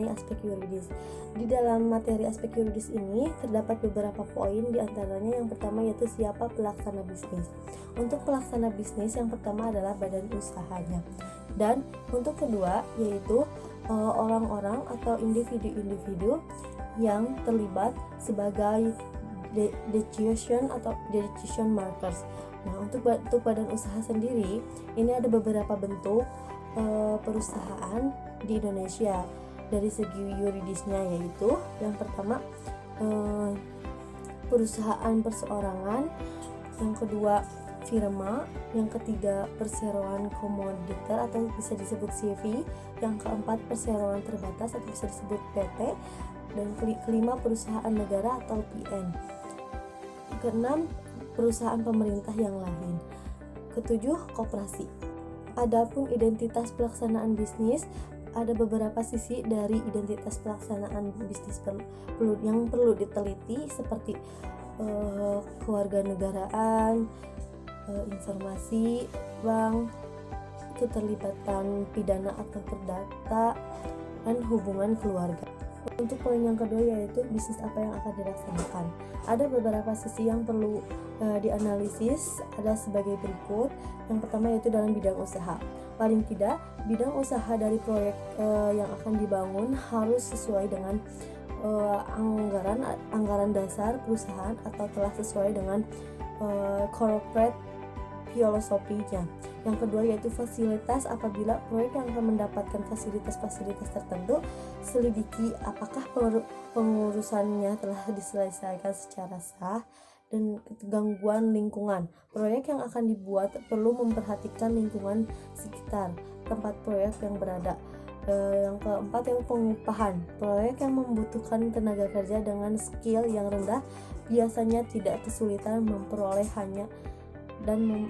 mengenai aspek yuridis. Di dalam materi aspek yuridis ini terdapat beberapa poin, diantaranya yang pertama yaitu siapa pelaksana bisnis. Untuk pelaksana bisnis yang pertama adalah badan usahanya, dan untuk kedua yaitu orang-orang atau individu-individu yang terlibat sebagai decision makers. Nah, untuk badan usaha sendiri ini ada beberapa bentuk perusahaan di Indonesia dari segi yuridisnya, yaitu yang pertama perusahaan perseorangan, yang kedua firma, yang ketiga perseroan komoditor atau bisa disebut CV, yang keempat perseroan terbatas atau bisa disebut PT, dan kelima perusahaan negara atau PN, keenam perusahaan pemerintah yang lain, ketujuh koperasi. Adapun identitas pelaksanaan bisnis, ada beberapa sisi dari identitas pelaksanaan bisnis yang perlu diteliti, seperti kewarganegaraan, informasi bank, keterlibatan pidana atau perdata, dan hubungan keluarga. Untuk poin yang kedua yaitu bisnis apa yang akan dilaksanakan. Ada beberapa sisi yang perlu dianalisis, ada sebagai berikut. Yang pertama yaitu dalam bidang usaha. Paling tidak bidang usaha dari proyek yang akan dibangun harus sesuai dengan anggaran dasar perusahaan atau telah sesuai dengan corporate filosofinya. Yang kedua yaitu fasilitas. Apabila proyek yang akan mendapatkan fasilitas-fasilitas tertentu, selidiki apakah pengurusannya telah diselesaikan secara sah. Dan gangguan lingkungan. Proyek yang akan dibuat perlu memperhatikan lingkungan sekitar tempat proyek yang berada. Yang keempat yang pengupahan. Proyek yang membutuhkan tenaga kerja dengan skill yang rendah biasanya tidak kesulitan memperolehnya, dan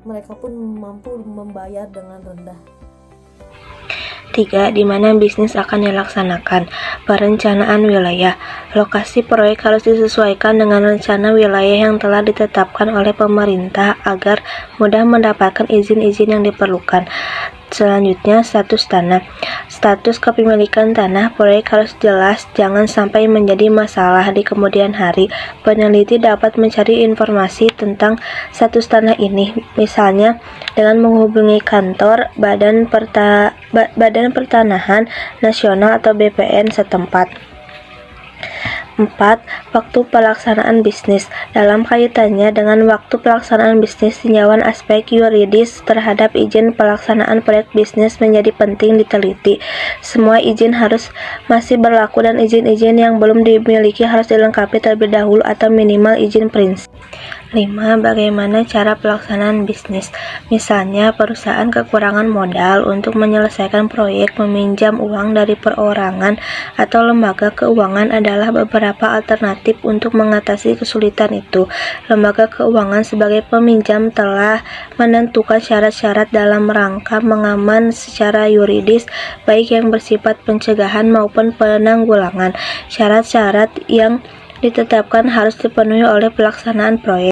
mereka pun mampu membayar dengan rendah. 3. Di mana bisnis akan dilaksanakan. Perencanaan wilayah. Lokasi proyek harus disesuaikan dengan rencana wilayah yang telah ditetapkan oleh pemerintah agar mudah mendapatkan izin-izin yang diperlukan. Selanjutnya, status tanah. Status kepemilikan tanah proyek harus jelas, jangan sampai menjadi masalah di kemudian hari. Peneliti dapat mencari informasi tentang status tanah ini, misalnya dengan menghubungi kantor Badan Pertanahan Nasional atau BPN setempat. 4. Waktu pelaksanaan bisnis. Dalam kaitannya dengan waktu pelaksanaan bisnis, tinjauan aspek yuridis terhadap izin pelaksanaan proyek bisnis menjadi penting diteliti. Semua izin harus masih berlaku dan izin-izin yang belum dimiliki harus dilengkapi terlebih dahulu atau minimal izin prinsip. 5. Bagaimana cara pelaksanaan bisnis? Misalnya, perusahaan kekurangan modal untuk menyelesaikan proyek, meminjam uang dari perorangan atau lembaga keuangan adalah beberapa alternatif untuk mengatasi kesulitan itu. Lembaga keuangan sebagai peminjam telah menentukan syarat-syarat dalam rangka mengaman secara yuridis, baik yang bersifat pencegahan maupun penanggulangan. Syarat-syarat yang ditetapkan harus dipenuhi oleh pelaksanaan proyek.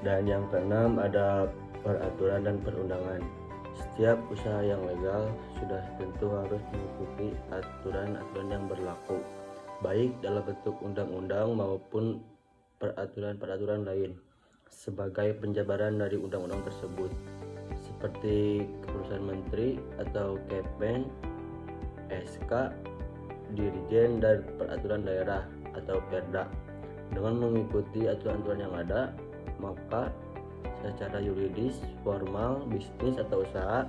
Dan yang keenam ada peraturan dan perundangan. Setiap usaha yang legal sudah tentu harus mengikuti aturan-aturan yang berlaku, baik dalam bentuk undang-undang maupun peraturan-peraturan lain sebagai penjabaran dari undang-undang tersebut, seperti Keputusan Menteri atau Kepen, SK, Dirjen dan Peraturan Daerah atau Perda. Dengan mengikuti aturan-aturan yang ada, maka secara yuridis formal bisnis atau usaha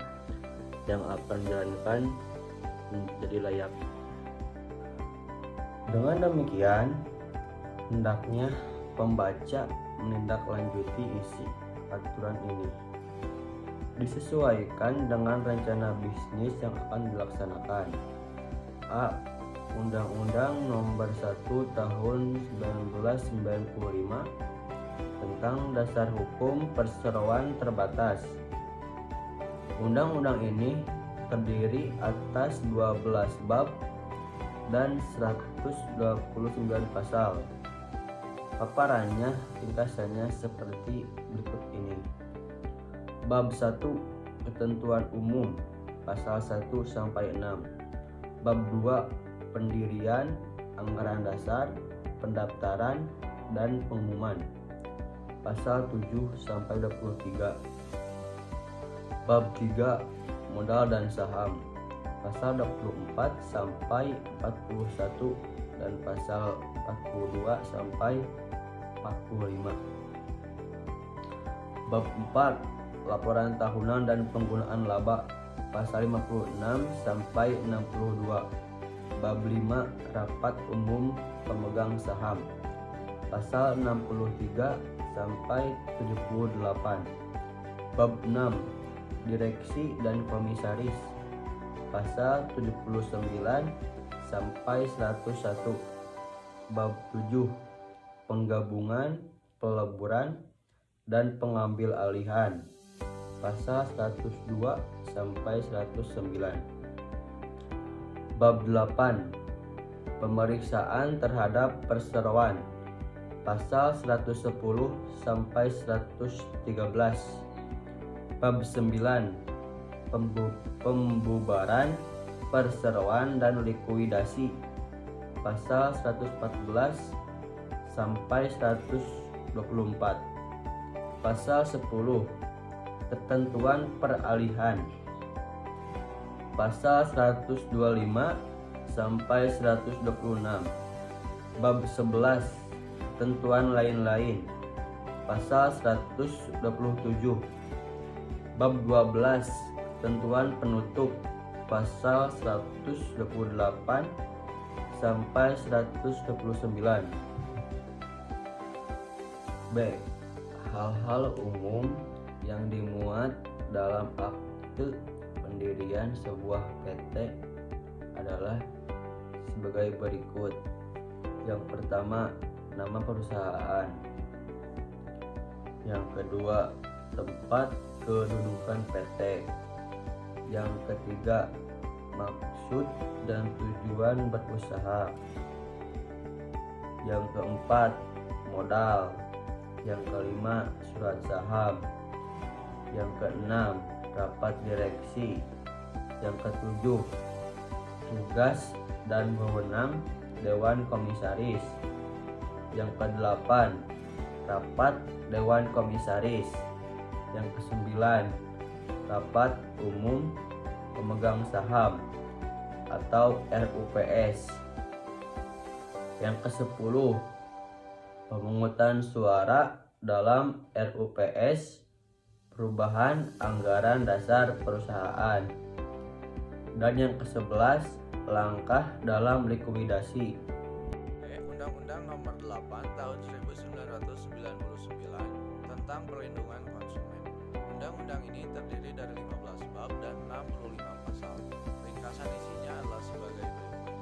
yang akan dijalankan menjadi layak. Dengan demikian, hendaknya pembaca menindaklanjuti isi aturan ini disesuaikan dengan rencana bisnis yang akan dilaksanakan. A. Undang-Undang Nomor 1 Tahun 1995 tentang Dasar Hukum Perseroan Terbatas. Undang-undang ini terdiri atas 12 bab dan 129 pasal. Paparannya ringkasannya seperti berikut ini. Bab 1. Ketentuan umum, pasal 1 sampai 6. Bab 2 pendirian, anggaran dasar, pendaftaran, dan pengumuman. Pasal 7 sampai 23. Bab 3 modal dan saham. Pasal 24 sampai 41 dan pasal 42 sampai 45. Bab 4 laporan tahunan dan penggunaan laba. Pasal 56 sampai 62. Bab 5 rapat umum pemegang saham. Pasal 63 sampai 78. Bab 6 direksi dan komisaris. Pasal 79 sampai 101. Bab 7 penggabungan, peleburan, dan pengambil alihan. Pasal 102 sampai 109. Bab 8 pemeriksaan terhadap perseroan. Pasal 110 sampai 113. Bab 9 pembubaran, perseroan, dan likuidasi. Pasal 114 sampai 124. Pasal 10 ketentuan peralihan. Pasal 125 sampai 126. Bab 11 ketentuan lain-lain. Pasal 127. Bab 12 ketentuan penutup. Pasal 128 sampai 129. B. Hal-hal umum yang dimuat dalam akte pendirian sebuah PT adalah sebagai berikut. Yang pertama, nama perusahaan. Yang kedua, tempat kedudukan PT. Yang ketiga, maksud dan tujuan berusaha. Yang keempat, modal. Yang kelima, surat saham. Yang keenam, rapat direksi. Yang ketujuh, tugas dan wewenang Dewan Komisaris. Yang kedelapan, rapat Dewan Komisaris. Yang kesembilan, rapat umum pemegang saham atau RUPS. Yang kesepuluh, pemungutan suara dalam RUPS, perubahan anggaran dasar perusahaan. Dan yang ke-11, langkah dalam likuidasi. Undang-Undang Nomor 8 Tahun 1999 tentang Perlindungan Konsumen. Undang-undang ini terdiri dari 15 bab dan 65 pasal. Ringkasan isinya adalah sebagai berikut.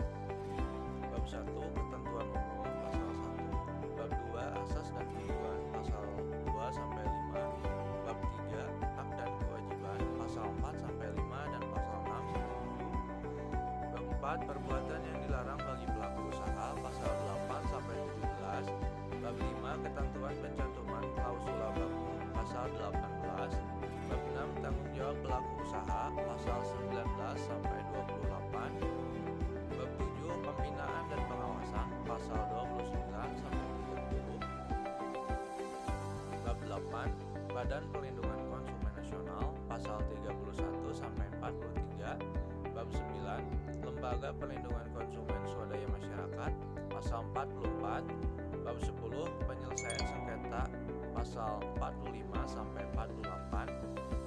Bab 1 ketentuan umum pasal 1. Bab 2 asas dan tujuan pasal 2 sampai 5. Bab 3 hak dan kewajiban pasal 4 sampai 5 dan pasal 6 sampai 7. Bab 4 perbuatan yang dilarang bagi pelaku usaha pasal 8 sampai 17. Bab 5 ketentuan pencantuman klausul laba pasal 18. Bab 6 tanggung jawab pelaku usaha pasal 19 sampai 28. Bab 7 pembinaan dan pengawasan pasal 29 sampai 30. Bab 8 Badan Perlindungan Konsumen Nasional pasal 31 sampai 43. Bab 9 Lembaga Perlindungan Konsumen Swadaya Masyarakat pasal 44. Bab 10 penyelesaian sengketa pasal 45 sampai 48.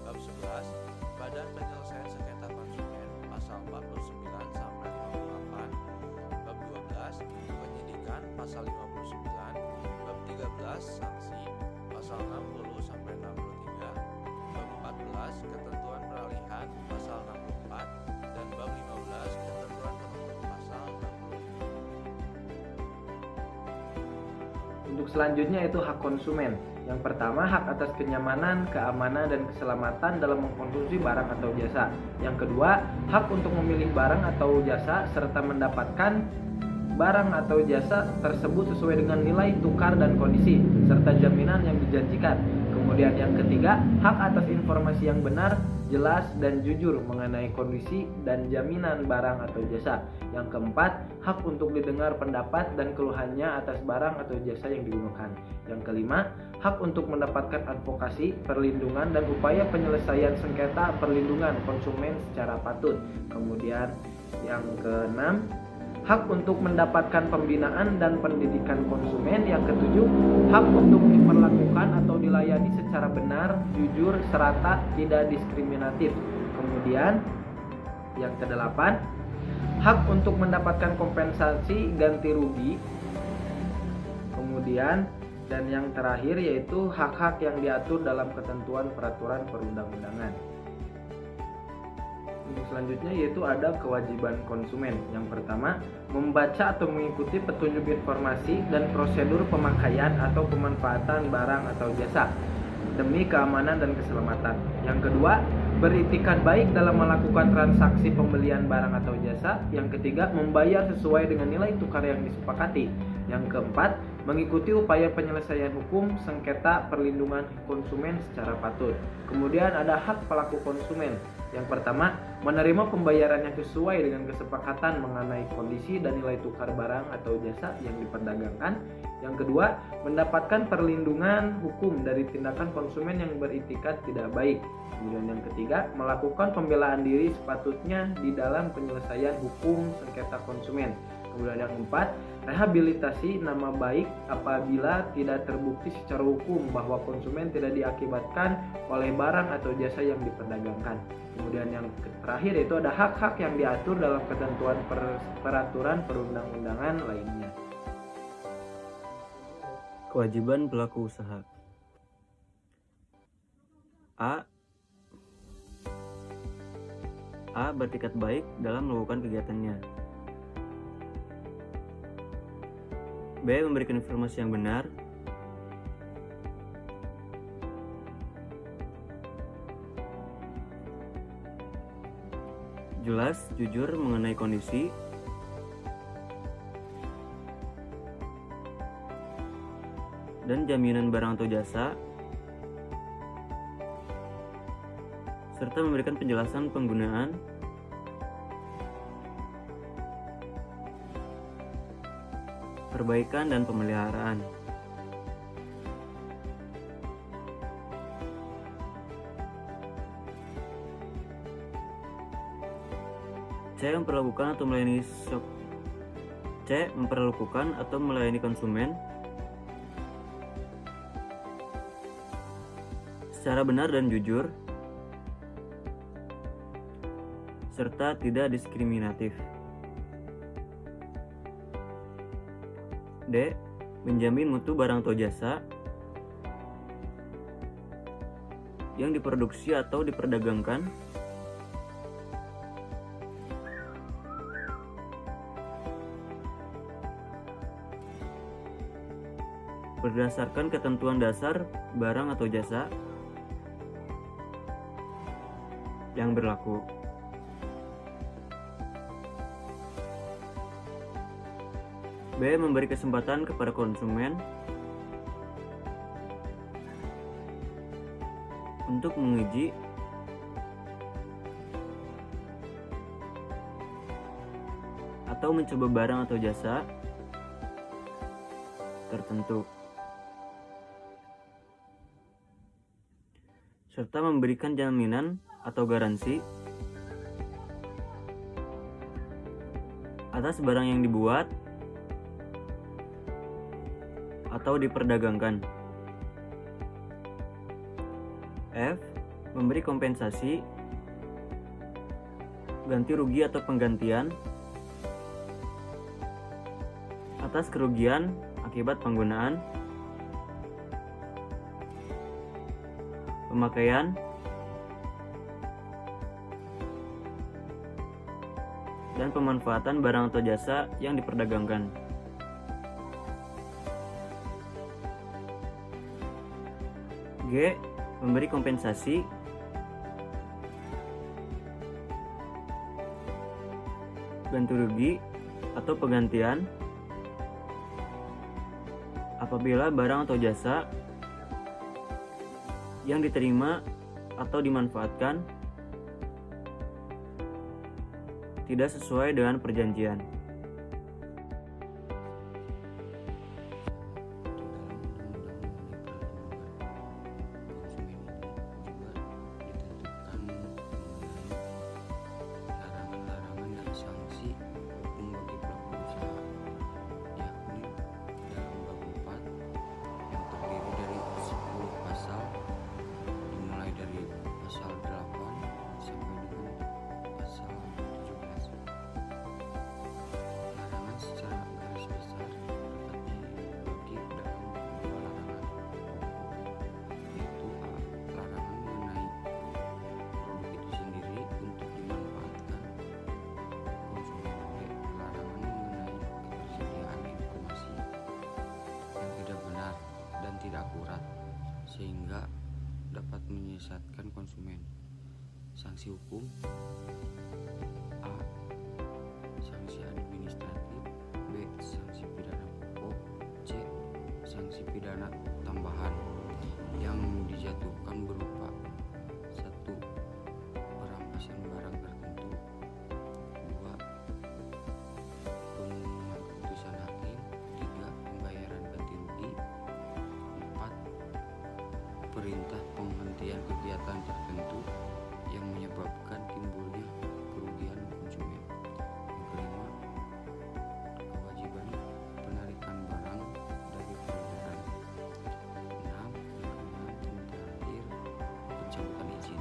Bab 11 Badan Penyelesaian Sengketa Konsumen pasal 49 sampai 58. Bab 12 penyidikan pasal 59. Bab 13 sanksi pasal 60 sampai 63. Bab 14 ketentuan peralihan pasal 64 dan bab 15 ketentuan penutup pasal 65. Untuk selanjutnya yaitu hak konsumen. Yang pertama, hak atas kenyamanan, keamanan, dan keselamatan dalam mengkonsumsi barang atau jasa. Yang kedua, hak untuk memilih barang atau jasa serta mendapatkan barang atau jasa tersebut sesuai dengan nilai tukar dan kondisi serta jaminan yang dijanjikan. Kemudian Kemudian yang ketiga, hak atas informasi yang benar, jelas, dan jujur mengenai kondisi dan jaminan barang atau jasa. Yang keempat, hak untuk didengar pendapat dan keluhannya atas barang atau jasa yang digunakan. Yang kelima, hak untuk mendapatkan advokasi, perlindungan, dan upaya penyelesaian sengketa perlindungan konsumen secara patut. Kemudian yang keenam, hak untuk mendapatkan pembinaan dan pendidikan konsumen. Yang ketujuh, hak untuk diperlakukan atau dilayani secara benar, jujur, serta tidak diskriminatif. Kemudian yang kedelapan, hak untuk mendapatkan kompensasi ganti rugi. Kemudian dan yang terakhir yaitu hak-hak yang diatur dalam ketentuan peraturan perundang-undangan. Selanjutnya yaitu ada kewajiban konsumen. Yang pertama, membaca atau mengikuti petunjuk informasi dan prosedur pemakaian atau pemanfaatan barang atau jasa demi keamanan dan keselamatan. Yang kedua, beritikat baik dalam melakukan transaksi pembelian barang atau jasa. Yang ketiga, membayar sesuai dengan nilai tukar yang disepakati. Yang keempat, mengikuti upaya penyelesaian hukum sengketa perlindungan konsumen secara patut. Kemudian ada hak pelaku konsumen. Yang pertama, menerima pembayaran yang sesuai dengan kesepakatan mengenai kondisi dan nilai tukar barang atau jasa yang diperdagangkan. Yang kedua, mendapatkan perlindungan hukum dari tindakan konsumen yang beritikat tidak baik. Kemudian yang ketiga, melakukan pembelaan diri sepatutnya di dalam penyelesaian hukum sengketa konsumen. Kemudian yang keempat, rehabilitasi nama baik apabila tidak terbukti secara hukum bahwa konsumen tidak diakibatkan oleh barang atau jasa yang diperdagangkan. Kemudian yang terakhir yaitu ada hak-hak yang diatur dalam ketentuan peraturan perundang-undangan lainnya. Kewajiban pelaku usaha. A. Bertikat baik dalam melakukan kegiatannya. B. Memberikan informasi yang benar. Jelas, jujur mengenai kondisi. Dan jaminan barang atau jasa, serta memberikan penjelasan penggunaan, perbaikan, dan pemeliharaan. Memperlakukan atau melayani konsumen secara benar dan jujur, serta tidak diskriminatif. D. Menjamin mutu barang atau jasa yang diproduksi atau diperdagangkan berdasarkan ketentuan dasar barang atau jasa yang berlaku. B. Memberi kesempatan kepada konsumen untuk menguji atau mencoba barang atau jasa tertentu, serta memberikan jaminan atau garansi atas barang yang dibuat atau diperdagangkan. F. Memberi kompensasi, ganti rugi atau penggantian atas kerugian akibat penggunaan, pemakaian, dan pemanfaatan barang atau jasa yang diperdagangkan. G. Memberi kompensasi, ganti rugi atau penggantian apabila barang atau jasa yang diterima atau dimanfaatkan tidak sesuai dengan perjanjian. Akurat sehingga dapat menyesatkan konsumen. Sanksi hukum: A. Sanksi administratif, B. Sanksi pidana pokok, C. Sanksi pidana tambahan yang dijatuhkan berupa 1. Perampasan barang tertentu, 2. Pengumuman keputusan hakim, 3. Pembayaran ganti rugi, perintah penghentian kegiatan tertentu yang menyebabkan timbulnya kerugian konsumen. Yang kelima, kewajiban penarikan barang dari peredaran. 6. Yang terakhir, pencabutan izin.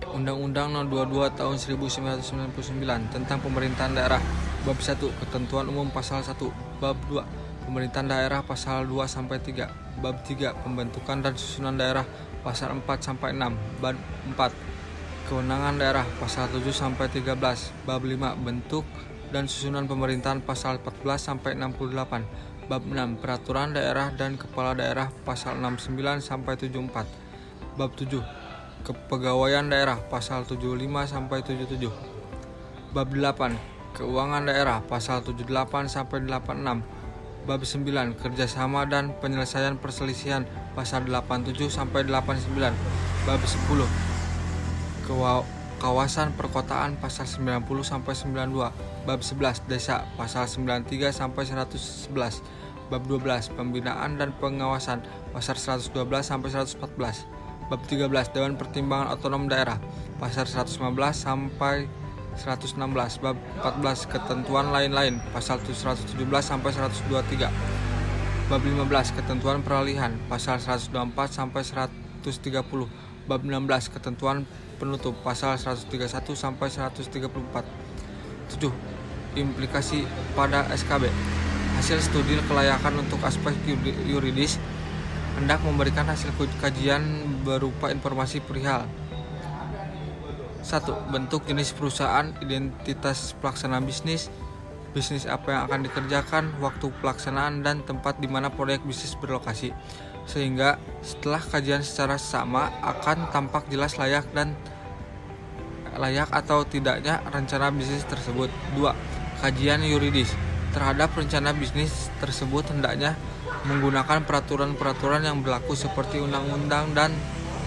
Undang-Undang No. 22 Tahun 1999 tentang Pemerintahan Daerah. Bab 1. Ketentuan Umum Pasal 1. Bab 2. Pemerintahan Daerah Pasal 2-3. Bab 3. Pembentukan dan susunan daerah Pasal 4-6. Bab 4. Kewenangan daerah Pasal 7-13. Bab 5. Bentuk dan susunan pemerintahan Pasal 14-68. Bab 6. Peraturan daerah dan kepala daerah Pasal 69-74. Bab 7. Kepegawaian daerah Pasal 75-77. Bab 8. Keuangan daerah Pasal 78-86. Bab 9. Kerjasama dan penyelesaian perselisihan Pasal 87-89. Bab 10. Kawasan perkotaan Pasal 90-92. Bab 11. Desa Pasal 93-111. Bab 12. Pembinaan dan pengawasan Pasal 112-114. Bab 13. Dewan Pertimbangan Otonom Daerah Pasal 115-116. Bab 14. Ketentuan lain-lain Pasal 117-123. Bab 15. Ketentuan peralihan Pasal 124-130. Bab 16. Ketentuan penutup Pasal 131-134. 7. Implikasi pada SKB. Hasil studi kelayakan untuk aspek yuridis hendak memberikan hasil kajian berupa informasi perihal 1. Bentuk jenis perusahaan, identitas pelaksana bisnis apa yang akan dikerjakan, waktu pelaksanaan, dan tempat di mana proyek bisnis berlokasi. Sehingga setelah kajian secara sama akan tampak jelas layak atau tidaknya rencana bisnis tersebut. 2. Kajian yuridis terhadap rencana bisnis tersebut hendaknya menggunakan peraturan-peraturan yang berlaku seperti undang-undang dan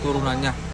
turunannya.